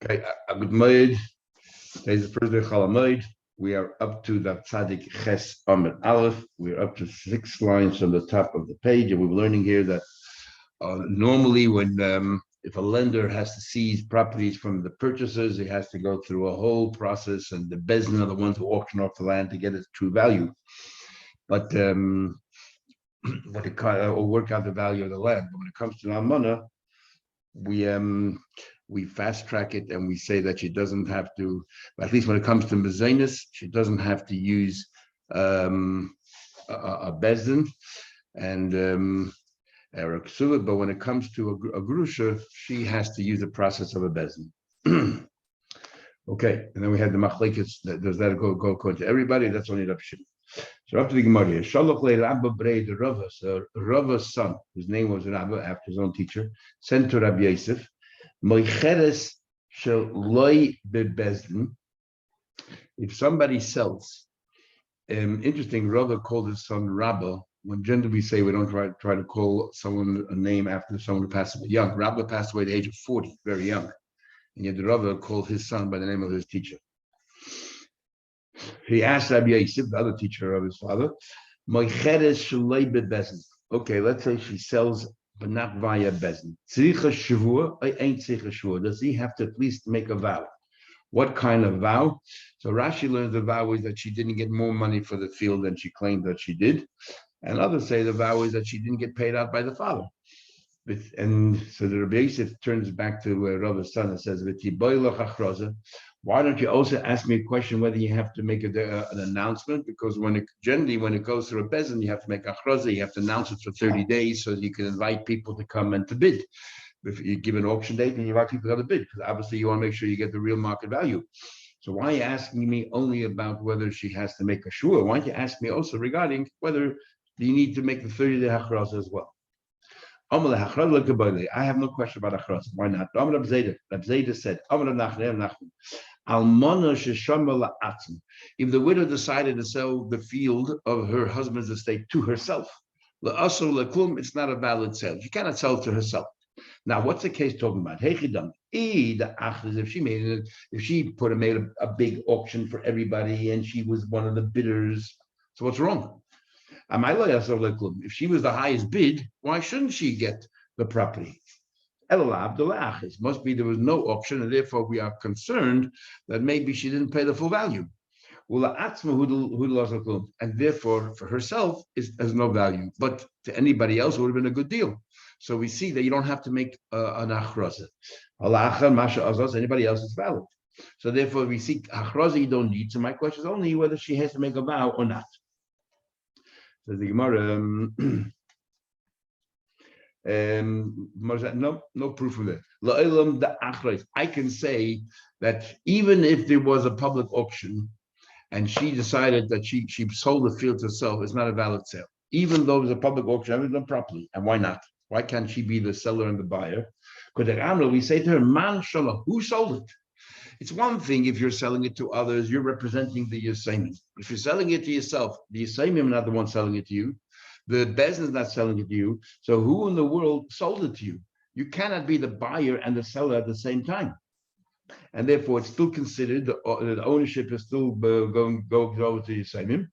Okay, good morning. Today's the first day of Chalamoid. We are up to the Tzadik Ches Amid Aleph. We're up to 6 lines from the top of the page, and we're learning here that normally when if a lender has to seize properties from the purchasers, he has to go through a whole process, and the Bezdin are the ones who auction off the land to get its true value. But or work out the value of the land. But when it comes to Almana, we fast track it and we say that she doesn't have to, at least when it comes to Mazanis, she doesn't have to use a Bezdin and a Kesuvos, but when it comes to a Grusha, she has to use the process of a Bezdin. Okay, and then we had the Machlekes. Does that go according to everybody? That's only the Pshit. So up to the Gemara here. Shalach le Rabba Brei the Rava. So Rava's son, whose name was Rabba after his own teacher, sent to Rabbi Yosef, Moicheres shel loy bebezdin. If somebody sells, interesting, Rava called his son Rabba. When generally we say we don't try to call someone a name after someone who passed away young. Rabba passed away at the age of 40, very young. And yet the Rava called his son by the name of his teacher. He asked Rabbi Yosef, the other teacher of his father, okay, let's say she sells, but not via Bezdin. Does he have to at least make a vow? What kind of vow? So Rashi learns the vow is that she didn't get more money for the field than she claimed that she did. And others say the vow is that she didn't get paid out by the father. And so the Rabbi Yosef turns back to Rava's son and says, why don't you also ask me a question whether you have to make an announcement? Because when it goes through a bezin, you have to make a achraza, you have to announce it for 30 days so you can invite people to come and to bid. If you give an auction date, and you invite people to bid, because obviously you want to make sure you get the real market value. So why are you asking me only about whether she has to make a shua? Why don't you ask me also regarding whether you need to make the 30-day achraza as well? I have no question about achraza. Why not? Rab Zayda said, if the widow decided to sell the field of her husband's estate to herself, it's not a valid sale. She cannot sell it to herself. Now, what's the case talking about? If she made a big auction for everybody and she was one of the bidders, so what's wrong? If she was the highest bid, why shouldn't she get the property? Must be there was no auction, and therefore we are concerned that maybe she didn't pay the full value. And therefore, for herself, has no value. But to anybody else, it would have been a good deal. So we see that you don't have to make an achraza. Anybody else is valid. So therefore, we see achraza you don't need. So my question is only whether she has to make a vow or not. So the Gemara, no proof of that. I can say that even if there was a public auction and she decided that she sold the field to herself, it's not a valid sale. Even though it was a public auction, everything done properly. And why not? Why can't she be the seller and the buyer? Because we say to her, Man Shalom, who sold it? It's one thing if you're selling it to others, you're representing the Yisayim. If you're selling it to yourself, the Yisayim are not the one selling it to you. The Bezdin is not selling it to you. So who in the world sold it to you? You cannot be the buyer and the seller at the same time. And therefore, it's still considered, the ownership is still going over to Yisayim.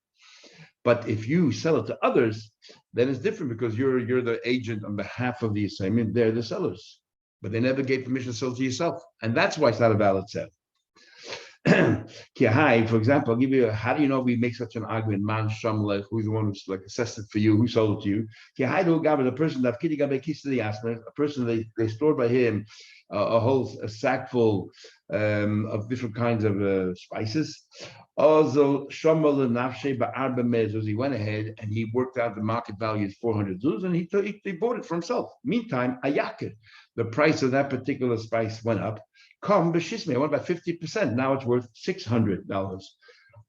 But if you sell it to others, then it's different because you're the agent on behalf of the Yisayim. They're the sellers. But they never gave permission to sell to yourself. And that's why it's not a valid sale. For example, I'll give you how do you know we make such an argument? Man Shamlech, who's the one who's like assessed it for you, who sold it to you? The person that a person they stored by him a sack full of different kinds of spices. He went ahead and he worked out the market value is 400 zuz, and he bought it for himself. Meantime, the price of that particular spice went up. Went by 50%. Now it's worth $600.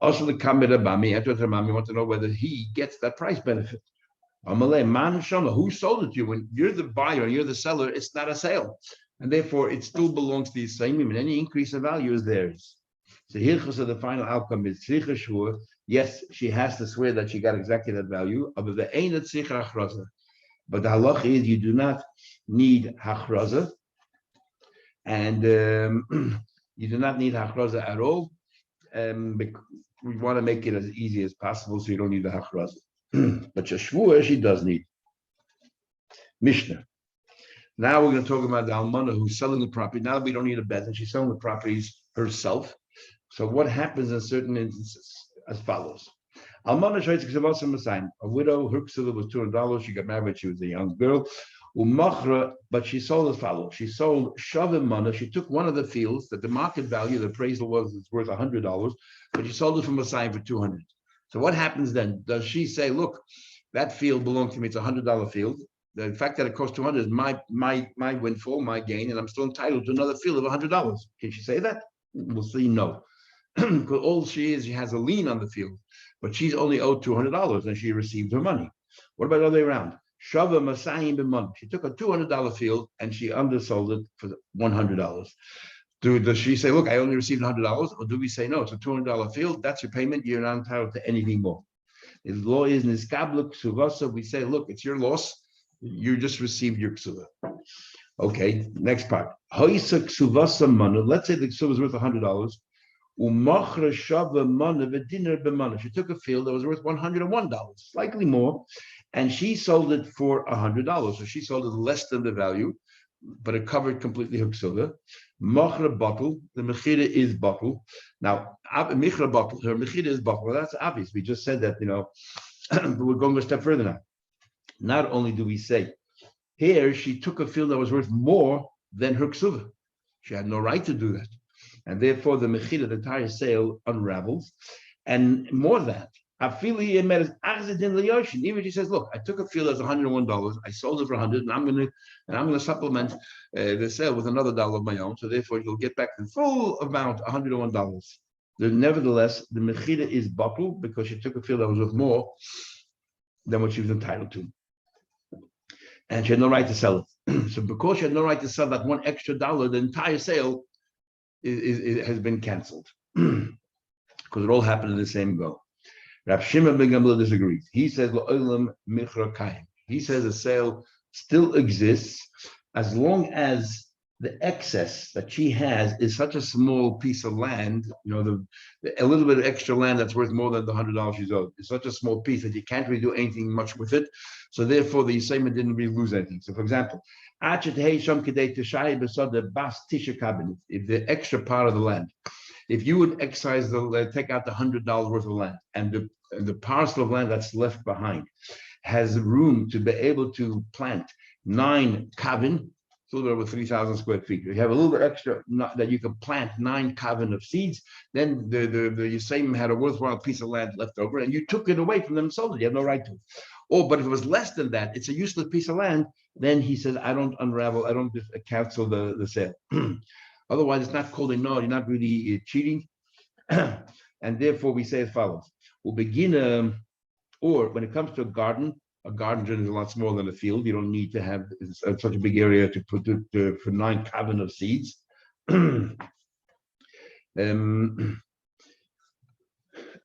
Also, the Mami want to know whether he gets that price benefit. Who sold it to you? When you're the buyer and you're the seller, it's not a sale. And therefore, it still belongs to the Yisayim, and any increase in value is theirs. So here, the final outcome is yes, she has to swear that she got exactly that value. But the halach is you do not need hachraza. And You do not need hachraza at all. We want to make it as easy as possible, so you don't need the hachraza. But shvua she does need. Mishnah. Now we're going to talk about the almana who's selling the property. Now we don't need a bet, and she's selling the properties herself. So what happens in certain instances? As follows. Almana shayitz ksavasa masayim. A widow, her ksava was $200. She got married when she was a young girl. Umachra, but she sold as follows. She sold shavim mana. She took one of the fields that the market value, the appraisal was worth $100, but she sold it from Masayim for $200. So what happens then? Does she say, look, that field belongs to me, it's $100 field. The fact that it costs $200 is my windfall, my gain, and I'm still entitled to another field of $100. Can she say that? We'll see no. Because all she has a lien on the field, but she's only owed $200 and she received her money. What about the other way around? Shava Masayim b'man. She took a $200 field and she undersold it for $100. Does she say, look, I only received $100? Or do we say, no, it's a $200 field, that's your payment, you're not entitled to anything more? The law is niskabla ksuvasa. We say, look, it's your loss, you just received your ksuva. Okay, next part. Hoisa ksuvasa mana. Let's say the ksuva is worth $100. Umachra shava mana v'dinner b'mana. She took a field that was worth $101, slightly more, and she sold it for $100. So she sold it less than the value, but it covered completely her ksuva. Machra bottle, the mechira is bottle. Now, michra bottle, her mechira is bottle. Well, that's obvious. We just said that, but we're going a step further now. Not only do we say, here she took a field that was worth more than her ksuva. She had no right to do that. And therefore, the mechira, the entire sale, unravels. And more than that, even she says, look, I took a field that's $101, I sold it for $100, and I'm gonna supplement the sale with another dollar of my own. So therefore, you'll get back the full amount, $101. Nevertheless, the mechira is bottled because she took a field that was worth more than what she was entitled to, and she had no right to sell it. So because she had no right to sell that one extra dollar, the entire sale has been canceled because it all happened in the same go. Rav Shimon ben Gamliel disagrees. He says La'olam michra kaim. He says the sale still exists as long as the excess that she has is such a small piece of land. A little bit of extra land that's worth more than the $100 she's owed. It's such a small piece that you can't really do anything much with it. So therefore, the Yisayim didn't really lose anything. So, for example, if the extra part of the land, if you would excise take out the $100 worth of land, and the parcel of land that's left behind has room to be able to plant 9 kavin, it's a little bit over 3,000 square feet. You have a little bit extra that you can plant 9 kavin of seeds. Then the Yisayim had a worthwhile piece of land left over, and you took it away from them and sold it. You have no right to it. But if it was less than that, it's a useless piece of land. Then he says, I don't unravel, I don't cancel the sale. Otherwise, it's not called a no. You're not really cheating, and therefore we say as follows: we'll begin, or when it comes to a garden is a lot smaller than a field. You don't need to have such a big area to put for 9 kavin of seeds.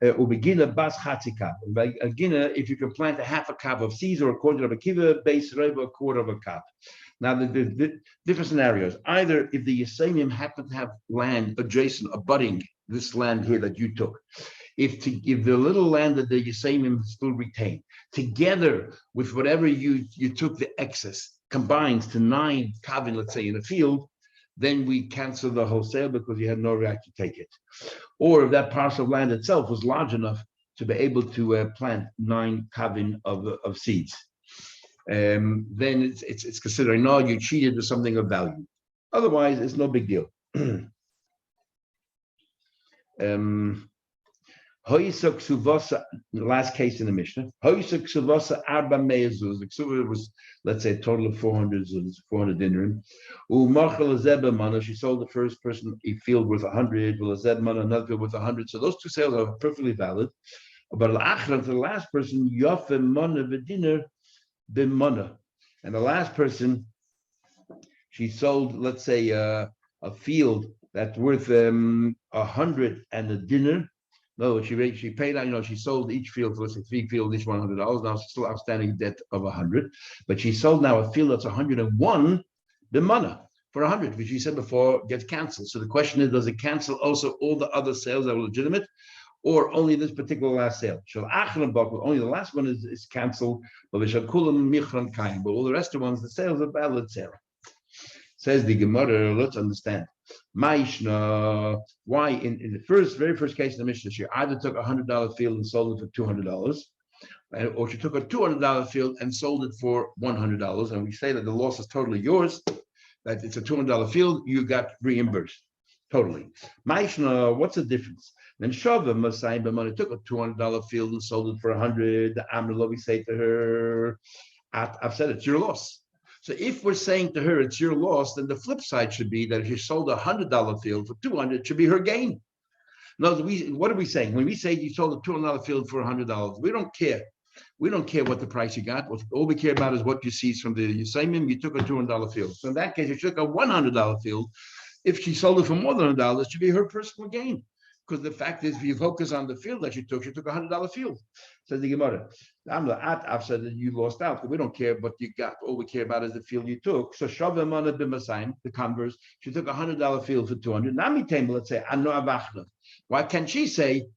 Bas chatzika. If you can plant a half a kav of seeds, or a quarter of a kiva, base reva, a quarter of a kav. Now, the different scenarios. Either if the Yisayim happen to have land adjacent, abutting this land here that you took, if the little land that the Yisayim still retain, together with whatever you took the excess, combines to 9 kavin, let's say, in a field, then we cancel the whole sale because you had no right to take it. Or if that parcel of land itself was large enough to be able to plant 9 kavin of seeds, then it's considering, no, you cheated with something of value. Otherwise, it's no big deal. The last case in the Mishnah. The ksuva was, let's say, a total of 400 dinarim. She sold the first person a field worth 100, another field worth 100. So those two sales are perfectly valid. But the last person, and the last person, she sold, let's say, a field that's worth 100 and a dinar. No, she paid out, she sold each field for, let's say, 3 fields, each $100. Now it's still outstanding debt of 100. But she sold now a field that's 101 b'mana. for 100, which we said before gets canceled. So the question is, does it cancel also all the other sales that were legitimate, or only this particular last sale? Only the last one is canceled, but all the rest of the ones, the sales are valid sale. Says the Gemara, let's understand. Maishna, why in the very first case in the Mishnah, she either took a $100 field and sold it for $200, or she took a $200 field and sold it for $100, and we say that the loss is totally yours, that it's a $200 field, you got reimbursed totally. Maishna, what's the difference? Then Shava Masai Bamani took a $200 field and sold it for $100. The Amrullah, we say to her, I've said it's your loss. So if we're saying to her it's your loss, then the flip side should be that if you sold a $100 field for $200, it should be her gain. No, what are we saying? When we say you sold a $200 field for $100, we don't care. We don't care what the price you got. All we care about is what you see from the Yisayimim. You took a $200 field. So in that case, if you took a $100 field, if she sold it for more than $100, it should be her personal gain. Because the fact is, if you focus on the field that she took a $100 field. Says the Gemara. I've said that you lost out. We don't care what you got. All we care about is the field you took. So Shavamana Bimasayim, the converse, she took a $100 field for $200. Nami Tame, let's say, why can't she say,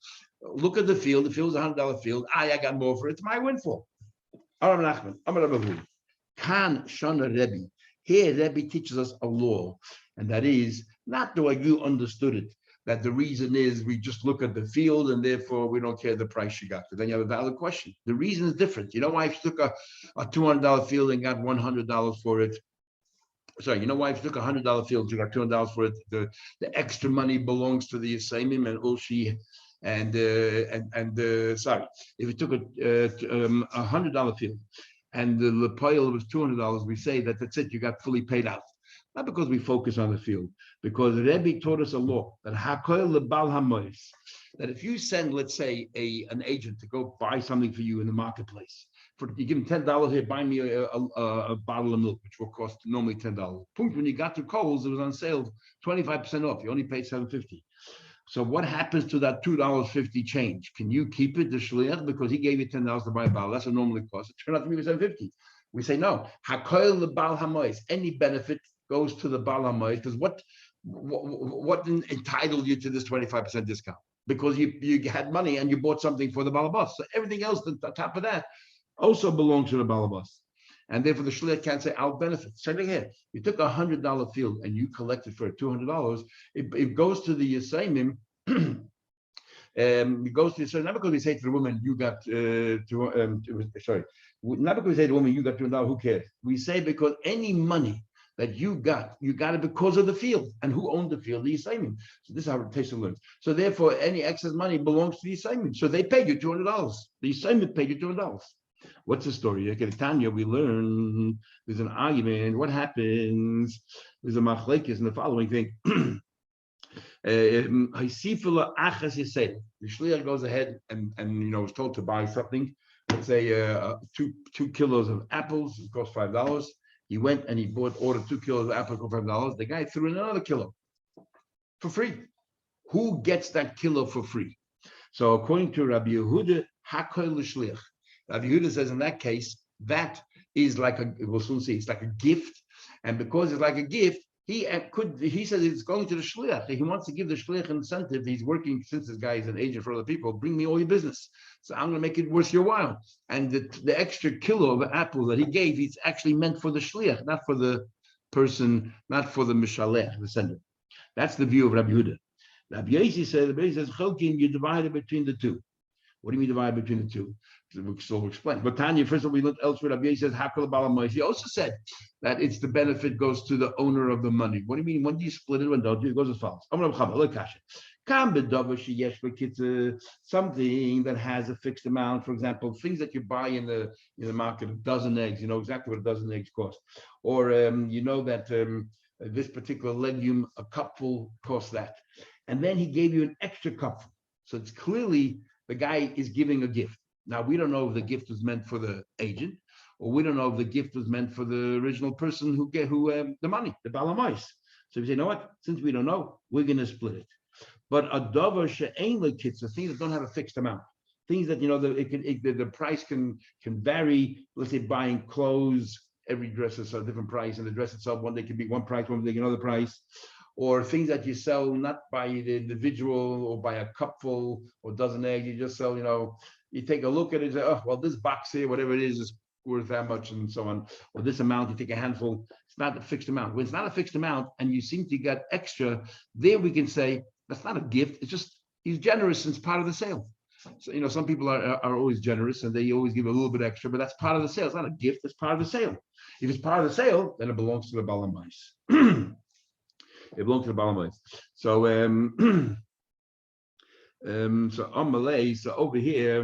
look at the field is a $100 field. I got more for it. It's my windfall. Kan Shana Rebbe. Here, Rebbe teaches us a law, and that is not the way you understood it. That the reason is we just look at the field and therefore we don't care the price you got. But then you have a valid question. The reason is different. You know why if you took a $200 field and got $100 for it? Sorry, you know why if you took a $100 field, you got $200 for it? The extra money belongs to the Yisayimim and Ulshi. Sorry, if you took a $100 field and the pile was $200, we say that that's it, you got fully paid out. Not because we focus on the field, because Rebbe taught us a law that that if you send, let's say, an agent to go buy something for you in the marketplace, you give him $10 here, buy me a bottle of milk, which will cost normally $10. When you got to Kohl's, it was on sale 25% off. You only paid $7.50. So what happens to that $2.50 change? Can you keep it, the shliach, because he gave you $10 to buy a bottle? That's what normally costs. It turned out to be $7.50. We say no. Any benefit goes to the Baal HaMoed, because what entitled you to this 25% discount? Because you had money and you bought something for the Baal HaBas. So everything else on top of that also belongs to the Baal HaBas. And therefore the shliach can't say, I'll benefit. Same thing here. You took a $100 field and you collected for $200. It goes to the Yisayimim. It goes to the Yisayimim, not because we say to the woman, you got, not because we say to the woman, you got $200, who cares? We say because any money that you got it because of the field. And who owned the field? The Yisayimim. So this is how Tesa learns. So therefore, any excess money belongs to the Yisayimim. So they paid you $200. The Yisayimim paid you $200. What's the story? Okay, Tanya, we learn there's an argument. What happens? There's a machlekes in the following thing. The shliach goes ahead and is told to buy something. Let's say 2 kilos of apples. It costs $5. He went and he ordered 2 kilos of apples for $5. The guy threw in another kilo for free. Who gets that kilo for free? So according to Rabbi Yehuda, Hakol l'shliach. Rabbi Yehuda says in that case, that is like we'll soon see, it's like a gift. And because it's like a gift, he says it's going to the shliach. He wants to give the shliach an incentive. He's working, since this guy is an agent for other people, bring me all your business. So I'm going to make it worth your while. And the extra kilo of apples that he gave, it's actually meant for the shliach, not for the person, not for the mishalech, the sender. That's the view of Rabbi Yehuda. Rabbi Yossi says, Cholkim, you divide it between the two. What do you mean divide between the two? So explain. But Tanya, first of all, we looked elsewhere. Rabbi Yossi says, Hakol Baal HaMoed. He also said that it's the benefit goes to the owner of the money. What do you mean? When do you split it? When don't you? It goes as follows. Something that has a fixed amount, for example, things that you buy in the market, a dozen eggs, you know exactly what a dozen eggs cost. Or that this particular legume, a cupful costs that. And then he gave you an extra cupful. So it's clearly the guy is giving a gift. Now, we don't know if the gift was meant for the agent, or we don't know if the gift was meant for the original person who the money, the Baal HaMoed. So we say, you know what? Since we don't know, we're going to split it. But a davar she'ein lekitza, things that don't have a fixed amount, things that the price can vary. Let's say buying clothes every dress is a different price, and the dress itself one day can be one price, one day another price, or things that you sell not by the individual or by a cupful or dozen eggs. You just sell, you take a look at it and say, oh, well, this box here, whatever it is worth that much and so on, or this amount, you take a handful. It's not a fixed amount. When it's not a fixed amount and you seem to get extra, there we can say that's not a gift. It's just he's generous and it's part of the sale. So, some people are always generous and they always give a little bit extra, but that's part of the sale. It's not a gift, it's part of the sale. If it's part of the sale, then it belongs to the Balamais. It belongs to the Balamais. So so on Malay, so over here,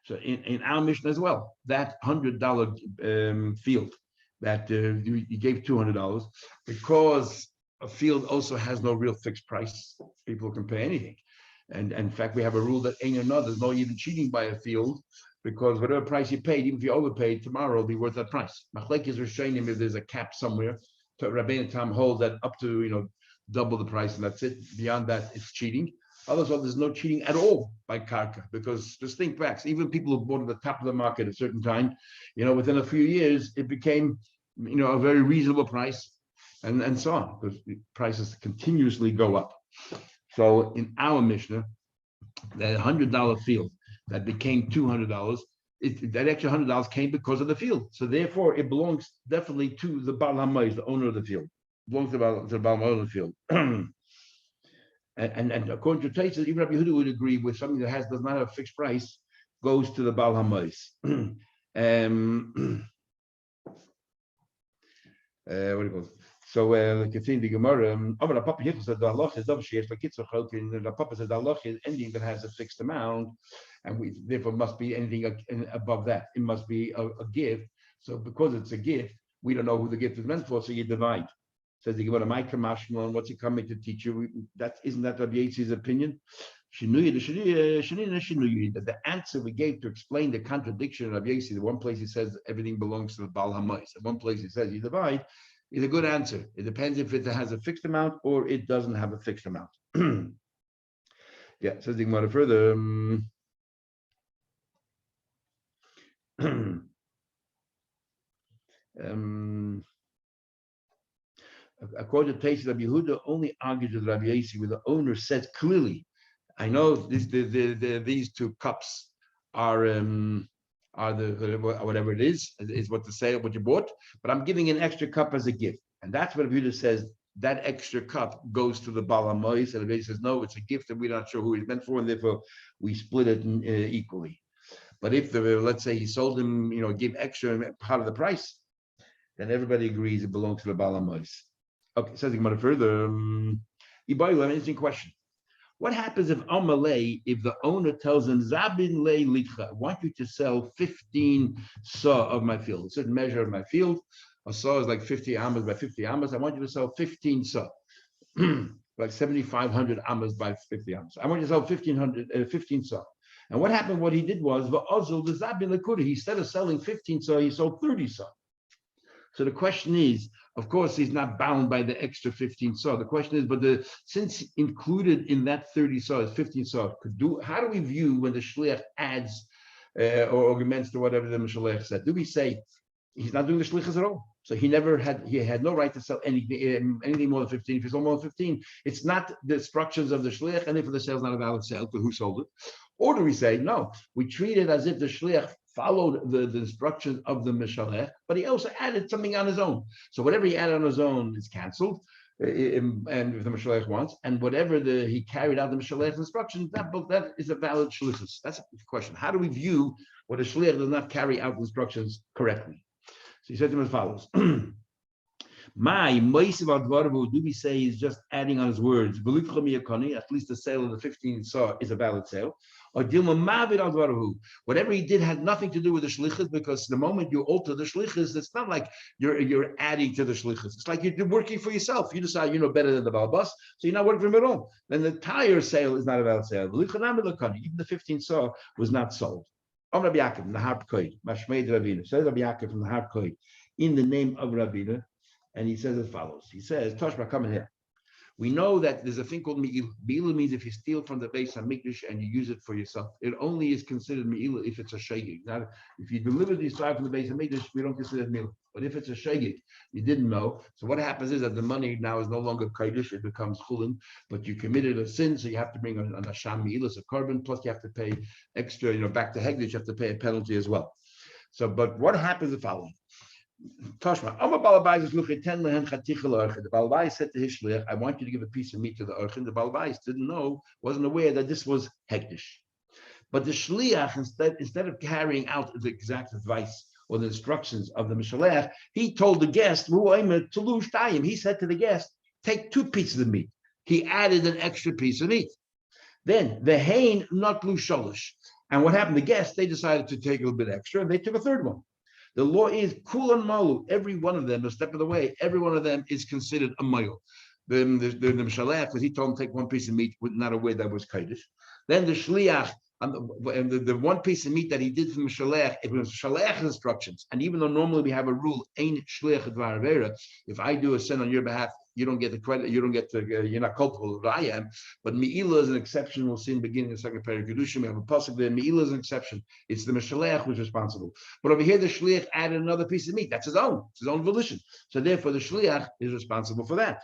so in our mission as well, that $100 field that you gave $200, because a field also has no real fixed price. People can pay anything. And in fact, we have a rule that ain't another. There's no even cheating by a field, because whatever price you paid, even if you overpaid, tomorrow it'll be worth that price. Machlekes Rishonim, if there's a cap somewhere, Rabbeinu Tam holds that up to double the price, and that's it. Beyond that, it's cheating. Otherwise, there's no cheating at all by karka, because just think back. Even people who bought at the top of the market at a certain time, within a few years, it became, a very reasonable price, and so on, because the prices continuously go up. So in our Mishnah, that $100 field that became $200, that extra $100 came because of the field. So therefore, it belongs definitely to the Baal HaMais, the owner of the field. It belongs to the Baal HaMais of the field. and according to Tosfos, even Rabbi Yehuda would agree with something that does not have a fixed price, goes to the Baal HaMais. What do you call it? So continue the Gemara. The Papa said the halacha is the Papa said the halacha is anything that has a fixed amount, and we therefore must be anything above that. It must be a gift. So because it's a gift, we don't know who the gift is meant for, so you divide. Says the Gemara, my Kamashmal, what's he coming to teach you? Isn't that Rabbi Yosef's opinion? That the answer we gave to explain the contradiction of Rabbi Yosef, the one place he says everything belongs to the Baal HaMais, the one place he says you divide, is a good answer. It depends if it has a fixed amount or it doesn't have a fixed amount. Yeah, says the Gemara further. According to Tosfos, Rabbi Yehuda only argues with Rabbi Yosef where the owner says clearly, I know these two cups are the whatever it is what to say, what you bought, but I'm giving an extra cup as a gift. And that's what Rabbi Yehuda says, that extra cup goes to the Baal HaMais, and Rabbi says, no, it's a gift and we're not sure who it's meant for, and therefore we split it equally. But if let's say he sold him, give extra part of the price, then everybody agrees it belongs to the Baal HaMais. Okay, says the Gemara further. An interesting question. What happens if the owner tells him, Zabin le litcha, I want you to sell 15 saw of my field, a certain measure of my field. A saw is like 50 amas by 50 amas. I want you to sell 15 saw, like 7,500 amas by 50 amas. I want you to sell 15 saw. And what happened, what he did was, instead of selling 15 saw, he sold 30 saw. So the question is, of course, he's not bound by the extra 15 saw. The question is, but since included in that 30 saw is 15 saw, how do we view when the shliach adds or augments to whatever the shliach said? Do we say he's not doing the shlichus at all? So he had no right to sell anything more than 15. If he sold more than 15, it's not the instructions of the shliach, and therefore the sale is not a valid sale to who sold it. Or do we say, no, we treat it as if the shliach followed the instructions of the Mishalech, but he also added something on his own. So whatever he added on his own is canceled, and if the Mishalech wants, and whatever he carried out the Mishalech's instructions, that is a valid shlichus. That's the question. How do we view what a shliach does not carry out the instructions correctly? So he said to him as follows. My do we say is just adding on his words. At least the sale of the 15 saw is a valid sale. Or whatever he did had nothing to do with the shlichus, because the moment you alter the shlichus, it's not like you're adding to the shlichus. It's like you're working for yourself. You decide you know better than the balbas, so you're not working for him at all. Then the entire sale is not a valid sale. Even the 15 saw was not sold. Rabbi Yaakov from the Har Koid, Mashmeid Rabbeinu. Says Rabbi Yaakov from the Har Koid in the name of Rabbeinu, and he says as follows. He says, Toshma, come in here. We know that there's a thing called me'ilah. Me'ilah means if you steal from the Beis Hamikdash and you use it for yourself, it only is considered me'ilah if it's a shegig. Now, if you deliberately steal from the Beis Hamikdash, we don't consider it me'ilah. But if it's a shegig, you didn't know. So what happens is that the money now is no longer kodesh; it becomes chulin. But you committed a sin, so you have to bring an asham me'ilah, a carbon. Plus, you have to pay extra. Back to Hegdish, you have to pay a penalty as well. So, but what happens the following? Tashma, the Balabais said to his shliach, I want you to give a piece of meat to the Orchin. The Balabais didn't know, wasn't aware that this was Hektish. But the shliach, instead of carrying out the exact advice or the instructions of the Mishalech, he told the guest, he said to the guest, take 2 pieces of meat. He added an extra piece of meat. Then the hain not lu sholish. And what happened? The guests, they decided to take a little bit extra, and they took a third one. The law is kulan malu. Every one of them, a step of the way, every one of them is considered a mile. The Mishalech, because he told him to take 1 piece of meat, not aware that was kaidish. Then the shliach, and the 1 piece of meat that he did from the Shalech, it was Shalech instructions. And even though normally we have a rule, ain't Shlech Dvar Avera, if I do a sin on your behalf, you don't get the credit, you're not culpable that I am. But Me'ilah is an exceptional sin beginning in the second paragraph. We have a pasuk there. Me'ilah is an exception. It's the Mishalech who's responsible. But over here, the Shliach added another piece of meat. That's his own. It's his own volition. So therefore, the Shliach is responsible for that.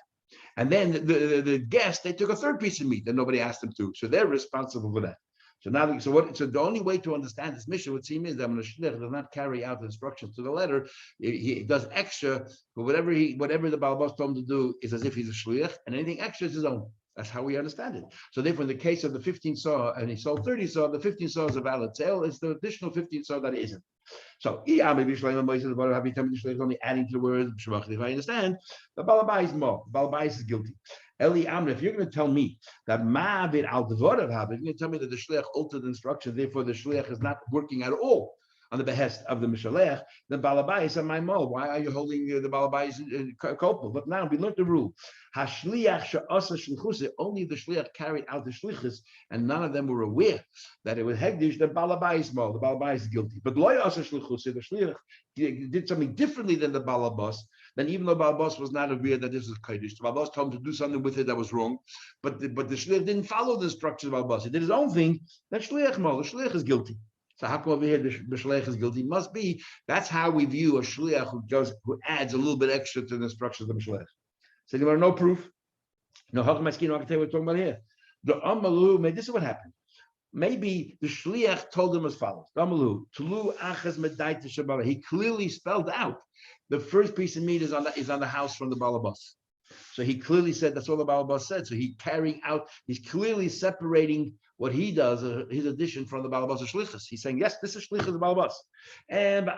And then the guest, they took a third piece of meat that nobody asked them to. So they're responsible for that. So now, so the only way to understand this mission would seem is that when a shliach does not carry out the instructions to the letter, he does extra, but whatever the Balabas told him to do is as if he's a shliach, and anything extra is his own. That's how we understand it. So therefore, in the case of the 15 saw, and he sold 30 saw, the 15 saw is a valid sale. It's the additional 15 saw that isn't. So only adding to the word. If I understand, the Balabais is more. Balabais is guilty. Eli Amr, if you're going to tell me that Ma'avir al Devorav have, if you're going to tell me that the Shliach altered the instruction, therefore the Shliach is not working at all on the behest of the Mishalech, then Balabais and my mo. Why are you holding the Balabais culpable? But now we learned the rule. Hashliach she'asa shlichus, only the Shliach carried out the shlichus, and none of them were aware that it was Hegdish, the Balabais mo. The Balabais is guilty. But lo yasa shlichus, the Shliach did something differently than the Balabas. Then even though Balabas was not aware that this was Kodesh, the Balabas told him to do something with it that was wrong, but the Shliach didn't follow the instructions of Balabas. He did his own thing. That Shliach mo, the Shliach is guilty. So how come over here the Shliach is guilty? Must be, that's how we view a Shliach who adds a little bit extra to the instructions of the Shliach. So you want no proof? No, how come I can tell you what we're talking about here? The Amalu, this is what happened. Maybe the Shliach told him as follows. He clearly spelled out the first piece of meat is on the house from the Balabas. So he clearly said that's all the Balabas said. So he's clearly separating what he does, his addition from the Balabas of Shlichus. He's saying, yes, this is Shlichus the Balabas. And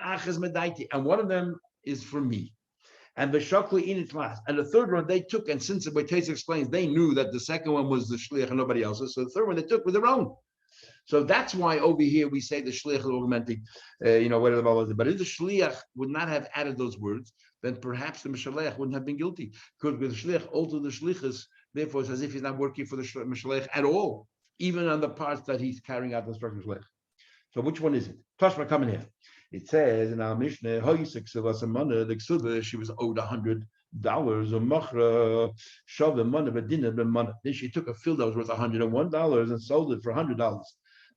one of them is for me. And the Shakli in its last. And the third one they took, and since the Beitez explains, they knew that the second one was the Shliach and nobody else's. So the third one they took was their own. So that's why over here we say the shliach is augmenting, whatever the Balabas did. But if the shliach would not have added those words, then perhaps the mishalech wouldn't have been guilty. Because the shliach altered the shlichus, therefore it's as if he's not working for the mishalech at all, even on the parts that he's carrying out the instruction of shliach. So which one is it? Tashma, come in here. It says in our Mishnah, the Kesuvos, she was owed $100. Or machra shavim mana v'dina b'mana. Then she took a field that was worth $101 and sold it for $100.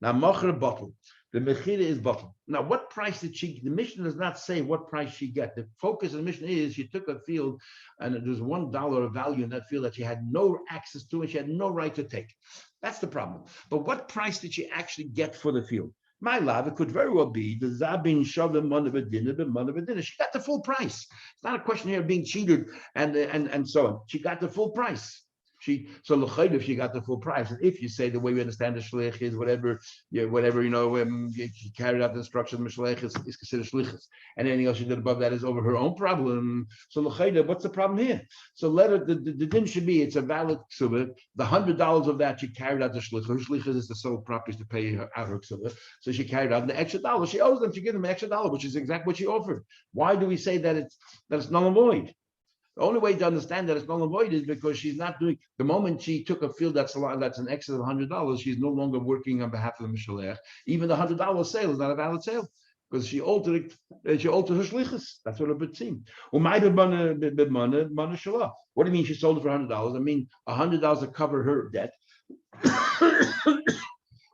Now machra bottle. The mechira is bottle. Now what price did she? The Mishnah does not say what price she got. The focus of the Mishnah is she took a field and there was $1 of value in that field that she had no access to and she had no right to take. That's the problem. But what price did she actually get for the field? My love, it could very well be the Zabin Shavim Manavadina, the Manavadina. She got the full price. It's not a question here of being cheated and so on. She got the full price. So if she got the full price, and if you say the way we understand the shliach is whatever she carried out the instruction of the shliach is considered shlichus, and anything else she did above that is over her own problem. So what's the problem here? So the din should be it's a valid ksubah. The $100 of that she carried out the shlichus. Her shlichus is the sole property to pay her out her ksubah. So she carried out the extra dollar. She owes them. She gave them an extra $1, which is exactly what she offered. Why do we say that it's null and void? The only way to understand that it's null and void is because she's not doing. The moment she took a field that's an excess of $100, she's no longer working on behalf of the mishalech. Even the $100 sale is not a valid sale. because she altered her shlichus. That's what it would seem. What do you mean she sold it for $100? I mean $100 to cover her debt.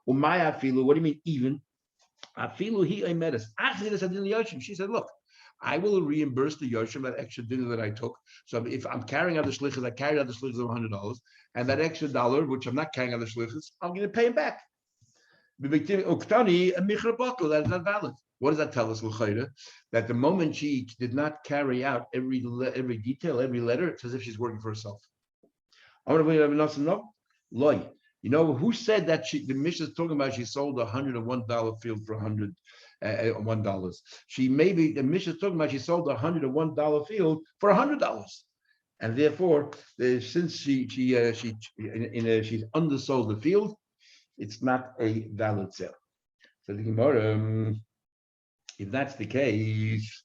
What do you mean even? She said, look, I will reimburse the Yoshim that extra dinner that I took. So if I'm carrying out the shlichus, I carried out the shlichus of $100, and that extra dollar, which I'm not carrying out the shlichus, I'm going to pay him back. That's not valid. What does that tell us, L'chayra? That the moment she did not carry out every detail, every letter, it's as if she's working for herself. You know who said that the Mishnah is talking about she sold $101 field for $101. The Mishnah is talking about she sold $101 field for $100. And therefore, since she's undersold the field, it's not a valid sale. So the Gemara, if that's the case,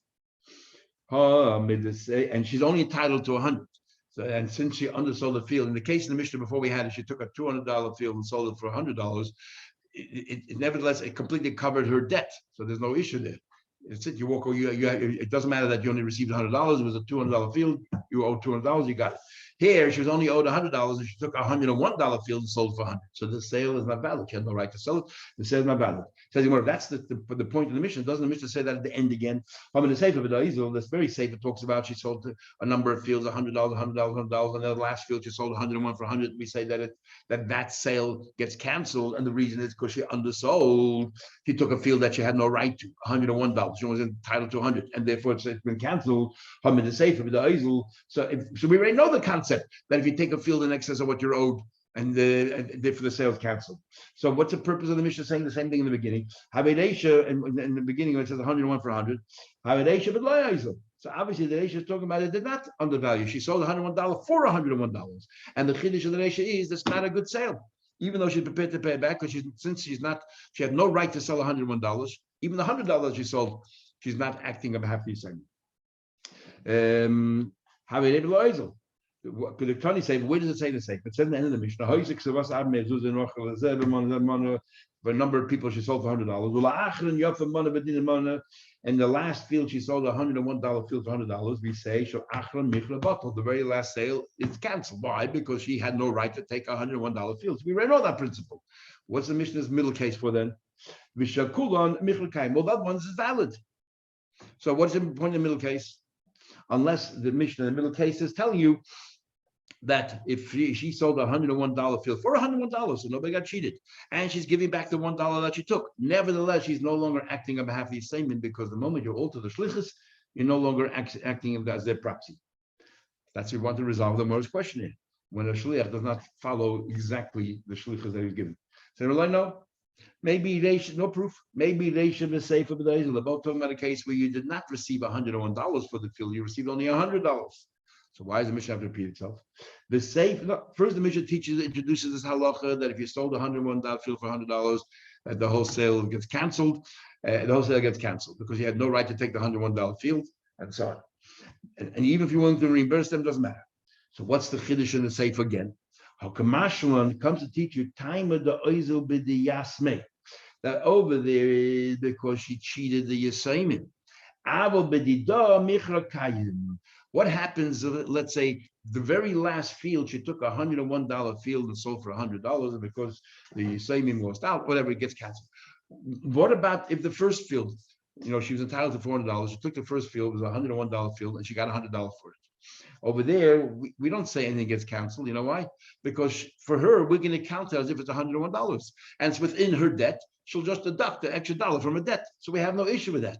and she's only entitled to 100. So, and since she undersold the field, in the case of the Mishnah before we had it, she took a $200 field and sold it for $100. Nevertheless, it completely covered her debt. So there's no issue there. It's it. You walk. It doesn't matter that you only received $100. It was a $200 field. You owe $200. You got it. Here, she was only owed $100, and she took a $101 field and sold for $100. So the sale is not valid. She had no right to sell it. The sale is not valid. Says that's the point of the Mishnah. Doesn't the Mishnah say that at the end again? I'm in the Sefer B'Da'izel. That's very safe. It talks about she sold a number of fields, $100, $100, and then the last field she sold 101 for 100. We say that sale gets canceled, and the reason is because she undersold. She took a field that she had no right to, $101. She was entitled to 100, and therefore it's been canceled. I'm in the Sefer B'Da'izel. So we already know the concept that if you take a field in excess of what you're owed, and therefore the sale is canceled. So what's the purpose of the Mishnah saying the same thing in the beginning? Havedesha, in the beginning when it says 101 for 100, Havedesha but loyazel. So obviously the Reisha is talking about it did not undervalue. She sold $101 for $101, and the chiddush of the Reisha is that's not a good sale, even though she's prepared to pay it back because she had no right to sell $101. Even the $100 she sold, she's not acting on behalf of the segment. Havedesha loyazel. Could the Tani say, where does it say the same? It said in the end of the Mishnah, for a number of people she sold for $100. And the last field she sold $101 field for $100. We say, the very last sale is canceled. Why? Because she had no right to take $101 fields. We already know that principle. What's the Mishnah's middle case for then? Well, that one is valid. So what's the point in the middle case? Unless the Mishnah in the middle case is telling you that if she sold a $101 field for $101, so nobody got cheated, and she's giving back the $1 that she took, nevertheless, she's no longer acting on behalf of the assignment because the moment you alter the shlichus, you're no longer acting as their proxy. That's what we want to resolve the Mor's question here. When a shliach does not follow exactly the shlichus that he's given. So no. Maybe they should, no proof. Maybe they should be safe for the days. They're both talking about a case where you did not receive $101 for the field, you received only $100. So why does the Mishnah have to repeat itself? First the Mishnah introduces this halacha that if you sold $101 field for $100, that the wholesale gets canceled. The wholesale gets canceled because you had no right to take the $101 field and so on. And even if you're willing to reimburse them, doesn't matter. So what's the chiddush in the safe again? Hakamashlan comes to teach you time of the oizel b'di yasme. That over there is because she cheated the yasayim. What happens, let's say, the very last field, she took a $101 field and sold for $100, and because the yasayim lost out, whatever, it gets canceled. What about if the first field, she was entitled to $400, she took the first field, it was a $101 field, and she got $100 for it. Over there, we don't say anything gets canceled. You know why? Because for her, we're going to count it as if it's $101. And it's within her debt. She'll just deduct the extra dollar from her debt. So we have no issue with that.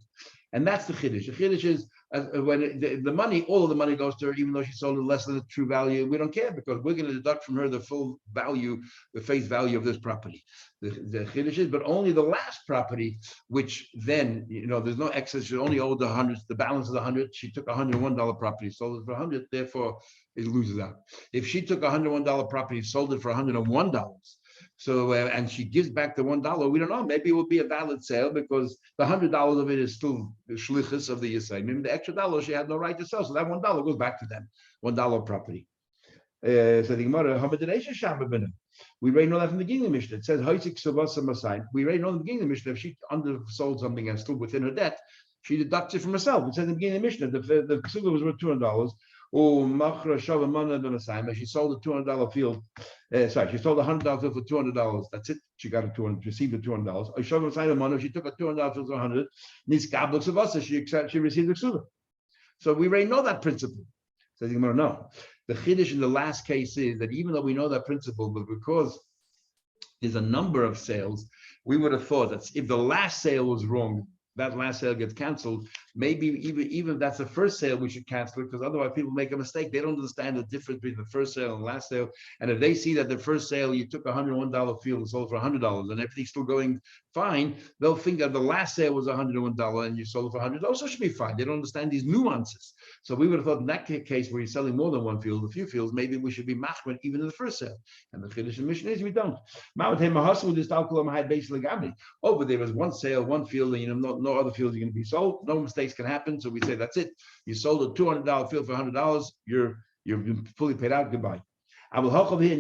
And that's the chiddush. The chiddush is when the money, all of the money goes to her, even though she sold it less than the true value. We don't care because we're going to deduct from her the full value, the face value of this property. The chiddush is, but only the last property, which then, there's no excess. She only owed the balance of the 100. She took a $101 property, sold it for 100. Therefore, it loses out. If she took a $101 property, sold it for $101. So, and she gives back the $1. We don't know. Maybe it will be a valid sale because the $100 of it is still the shlichus of the yisayim. The extra dollar she had no right to sell. So that $1 goes back to them. $1 property. So the Gemara, we already know that from the beginning of the Mishnah. It says, we already know in the beginning of the Mishnah, if she undersold something and still within her debt, she deducts it from herself. It says in the beginning of the Mishnah, the Kesuvos was worth $200. She sold a $200 field. She sold a $100 field for $200. That's it. She got received the $200. She took a $200 field for $100. She received the Kesuva. So we already know that principle. So the Gemara, no. The chiddush in the last case is that even though we know that principle, but because there's a number of sales, we would have thought that if the last sale was wrong, that last sale gets canceled. Maybe even if that's the first sale, we should cancel it, because otherwise people make a mistake. They don't understand the difference between the first sale and the last sale. And if they see that the first sale you took a $101 field and sold for $100 and everything's still going fine, they'll think that the last sale was $101 and you sold it for $100. So it should be fine. They don't understand these nuances. So we would have thought in that case where you're selling more than one field, a few fields, maybe we should be machmir even in the first sale. And the chiddush and mission is we don't. Oh, but there was one sale, one field, and no other fields are going to be sold. No mistakes can happen. So we say that's it. You sold a $200 field for $100. You're fully paid out. Goodbye. Over here,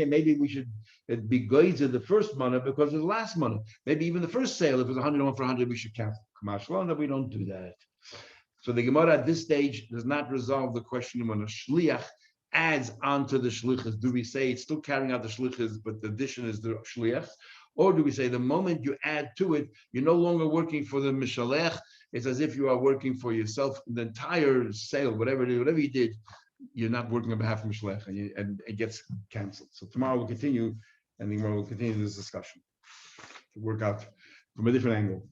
maybe we should be goyed to the first money because of the last money. Maybe even the first sale, if it was 101 for 100, we should cancel. No, we don't do that. So the Gemara at this stage does not resolve the question when a shliach adds onto the shlichus. Do we say it's still carrying out the shlichus, but the addition is the shliach? Or do we say the moment you add to it, you're no longer working for the mishalech? It's as if you are working for yourself. The entire sale, whatever you did, you're not working on behalf of mishalech, and it gets canceled. So tomorrow we'll continue, and tomorrow we'll continue this discussion to work out from a different angle.